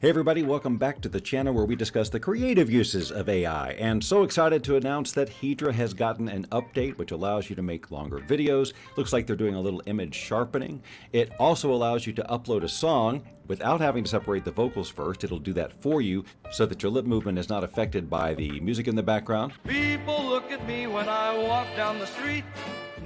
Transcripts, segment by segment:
Hey everybody, welcome back to the channel where we discuss the creative uses of AI. And so excited to announce that Hedra has gotten an update which allows you to make longer videos. Looks like they're doing a little image sharpening. It also allows you to upload a song without having to separate the vocals first. It'll do that for you so that your lip movement is not affected by the music in the background. People look at me when I walk down the street,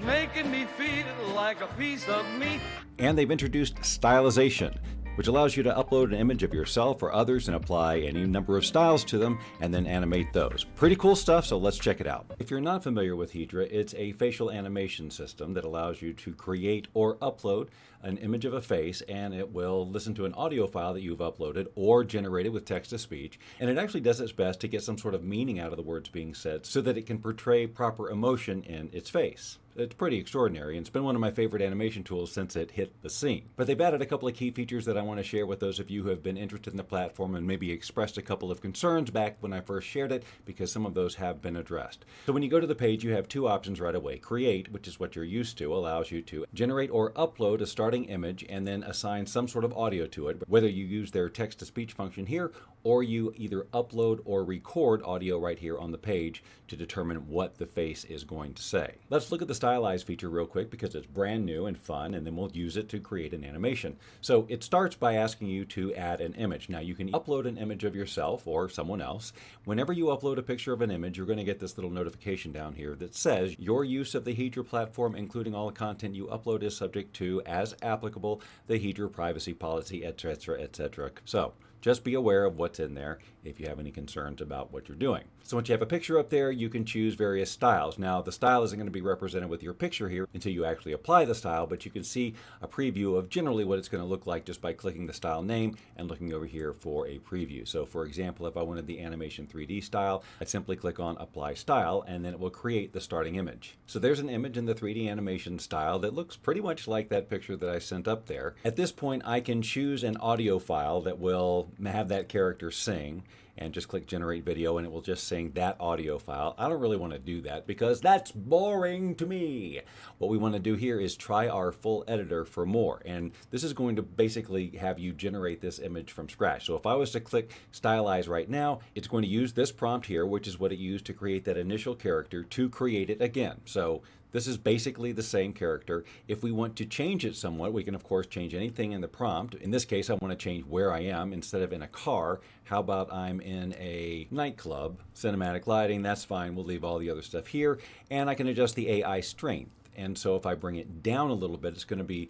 making me feel like a piece of meat. And they've introduced Stylization, which allows you to upload an image of yourself or others and apply any number of styles to them and then animate those. Pretty cool stuff, so let's check it out. If you're not familiar with Hedra, it's a facial animation system that allows you to create or upload an image of a face, and it will listen to an audio file that you've uploaded or generated with text-to-speech, and it actually does its best to get some sort of meaning out of the words being said so that it can portray proper emotion in its face. It's pretty extraordinary, and it's been one of my favorite animation tools since it hit the scene. But they've added a couple of key features that I want to share with those of you who have been interested in the platform and maybe expressed a couple of concerns back when I first shared it, because some of those have been addressed. So when you go to the page, you have two options right away. Create, which is what you're used to, allows you to generate or upload a starting image and then assign some sort of audio to it, whether you use their text-to-speech function here or you either upload or record audio right here on the page to determine what the face is going to say. Let's look at the Stylize feature real quick because it's brand new and fun, and then we'll use it to create an animation. So it starts by asking you to add an image. Now you can upload an image of yourself or someone else. Whenever you upload a picture of an image, you're going to get this little notification down here that says your use of the Hedra platform, including all the content you upload, is subject to, as applicable, the Hedra privacy policy, etc., etc. So just be aware of what's in there if you have any concerns about what you're doing. So once you have a picture up there, you can choose various styles. Now the style isn't going to be represented with your picture here until you actually apply the style, but you can see a preview of generally what it's going to look like just by clicking the style name and looking over here for a preview. So for example, if I wanted the animation 3D style, I simply click on apply style and then it will create the starting image. So there's an image in the 3D animation style that looks pretty much like that picture that I sent up there. At this point, I can choose an audio file that will have that character sing, and just click generate video and it will just sing that audio file. I don't really want to do that because that's boring to me. What we want to do here is try our full editor for more, and this is going to basically have you generate this image from scratch. So if I was to click Stylize right now, it's going to use this prompt here, which is what it used to create that initial character, to create it again. So this is basically the same character. If we want to change it somewhat, we can of course change anything in the prompt. In this case, I want to change where I am. Instead of in a car, how about I'm in a nightclub? Cinematic lighting, that's fine. We'll leave all the other stuff here. And I can adjust the AI strength. And so if I bring it down a little bit, it's going to be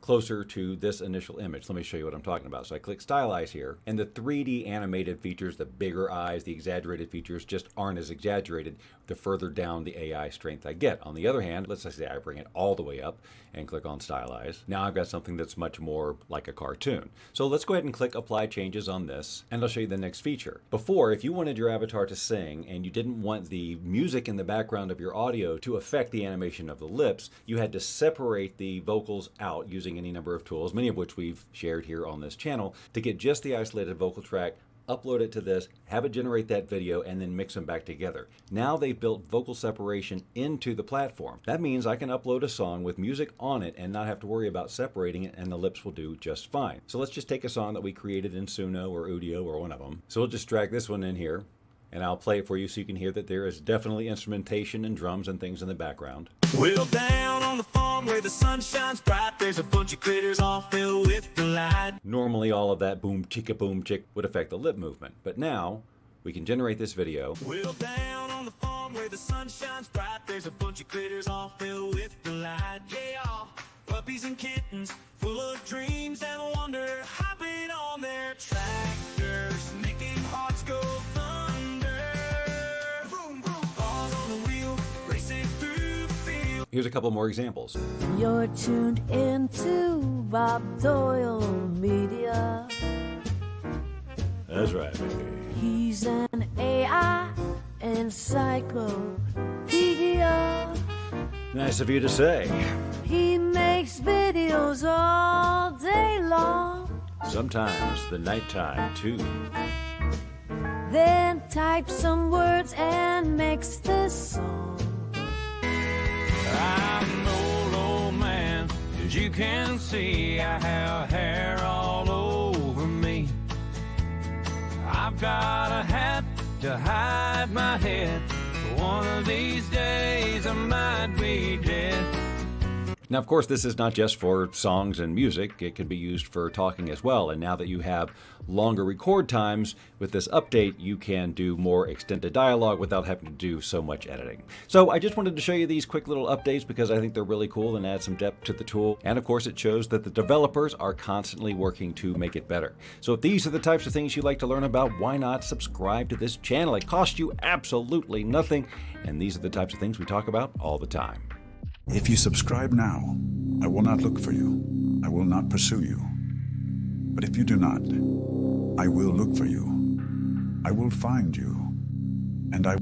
closer to this initial image. Let me show you what I'm talking about. So I click Stylize here, and the 3D animated features, the bigger eyes, the exaggerated features just aren't as exaggerated the further down the AI strength I get. On the other hand, let's say I bring it all the way up and click on Stylize. Now I've got something that's much more like a cartoon. So let's go ahead and click Apply Changes on this, and I'll show you the next feature. Before, if you wanted your avatar to sing and you didn't want the music in the background of your audio to affect the animation of the lips, you had to separate the vocals out using any number of tools, many of which we've shared here on this channel, to get just the isolated vocal track, upload it to this, have it generate that video, and then mix them back together. Now they've built vocal separation into the platform. That means I can upload a song with music on it and not have to worry about separating it, and the lips will do just fine. So let's just take a song that we created in Suno or Udio or one of them. So we'll just drag this one in here, and I'll play it for you so you can hear that there is definitely instrumentation and drums and things in the background. Well, down on the farm where the sun shines bright, there's a bunch of critters all filled with delight. Normally all of that boom chick would affect the lip movement, but now we can generate this video. Well, down on the farm where the sun shines bright, there's a bunch of critters all filled with delight. Yeah, puppies and kittens full of dreams and wonder, hopping on their tractors, making hearts go thunder. Boom, boom, paws on the wheel, racing through the field. Here's a couple more examples. You're tuned into Bob Doyle Media. That's right, baby. He's an AI encyclopedia. Nice of you to say. He makes videos all day long, Sometimes the nighttime too. then types some words and makes this song. I'm an old man, as you can see, I have hair all over me. I've got a hat to hide my head. One of these days I might be dead. Now, of course, this is not just for songs and music. It can be used for talking as well. And now that you have longer record times, with this update, you can do more extended dialogue without having to do so much editing. So I just wanted to show you these quick little updates because I think they're really cool and add some depth to the tool. And of course, it shows that the developers are constantly working to make it better. So if these are the types of things you like to learn about, why not subscribe to this channel? It costs you absolutely nothing. And these are the types of things we talk about all the time. If you subscribe now, I will not look for you. I will not pursue you. But if you do not, I will look for you. I will find you. And I